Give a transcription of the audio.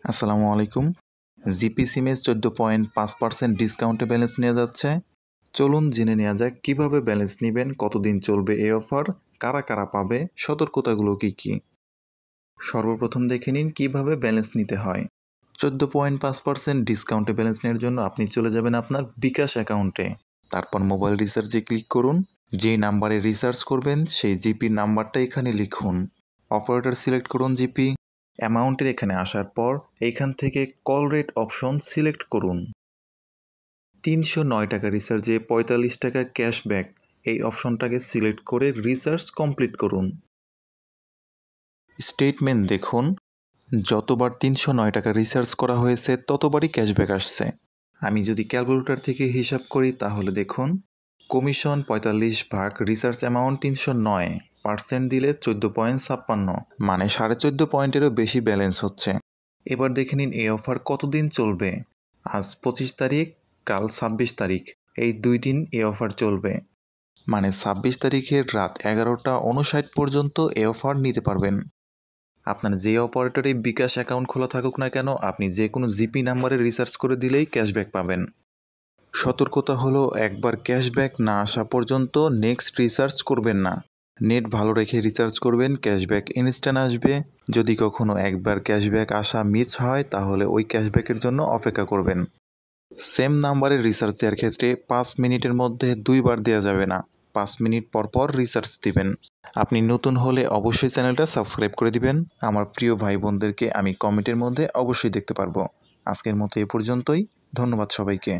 আসসালামু আলাইকুম। জিপি সিমে 14.5% ডিসকাউন্টে ব্যালেন্স নেওয়া যাচ্ছে। চলুন জেনে নেওয়া যাক কীভাবে ব্যালেন্স নেবেন, কতদিন চলবে এই অফার, কারা কারা পাবে, সতর্কতাগুলো কী কী। সর্বপ্রথম দেখে নিন কীভাবে ব্যালেন্স নিতে হয়। 14.5% ডিসকাউন্টে ব্যালেন্স নেওয়ার জন্য আপনি চলে যাবেন আপনার বিকাশ অ্যাকাউন্টে। তারপর মোবাইল রিচার্জে ক্লিক করুন। যেই নাম্বারে রিচার্জ করবেন সেই জিপির নাম্বারটা এখানে লিখুন। অপারেটর সিলেক্ট করুন জিপি। অ্যামাউন্টের এখানে আসার পর এইখান থেকে কল রেট অপশন সিলেক্ট করুন। 309 টাকা রিচার্জে 45 টাকা ক্যাশব্যাক এই অপশনটাকে সিলেক্ট করে রিচার্জ কমপ্লিট করুন। স্টেটমেন্ট দেখুন, যতবার 309 টাকা রিচার্জ করা হয়েছে ততবারই ক্যাশব্যাক আসছে। আমি যদি ক্যালকুলেটর থেকে হিসাব করি তাহলে দেখুন, কমিশন 45 ভাগ রিচার্জ অ্যামাউন্ট 309% দিলে 14.56, মানে 14.5 পয়েন্টেরও বেশি ব্যালেন্স হচ্ছে। এবার দেখে নিন এই অফার কতদিন চলবে। আজ 25 তারিখ, কাল 26 তারিখ, এই 2 দিন এই অফার চলবে। মানে 26 তারিখের রাত 11:59 পর্যন্ত এই অফার নিতে পারবেন। আপনার যে অপারেটরে বিকাশ অ্যাকাউন্ট খোলা থাকুক না কেন, আপনি যে কোনো জিপি নাম্বারে রিচার্জ করে দিলেই ক্যাশব্যাক পাবেন। সতর্কতা হলো, একবার ক্যাশব্যাক না আসা পর্যন্ত নেক্সট রিচার্জ করবেন না। নেট ভালো রেখে রিচার্জ করবেন, ক্যাশব্যাক ইনস্ট্যান্ট আসবে। যদি কখনো একবার ক্যাশব্যাক আসা মিস হয় তাহলে ওই ক্যাশব্যাকের জন্য অপেক্ষা করবেন। সেম নাম্বারে রিচার্জ দেওয়ার ক্ষেত্রে 5 মিনিটের মধ্যে 2 বার দেওয়া যাবে না, 5 মিনিট পর পর রিচার্জ দিবেন। আপনি নতুন হলে অবশ্যই চ্যানেলটা সাবস্ক্রাইব করে দিবেন। আমার প্রিয় ভাই বোনদেরকে আমি কমেন্টের মধ্যে অবশ্যই দেখতে পারবো। আজকের মতো এ পর্যন্তই। ধন্যবাদ সবাইকে।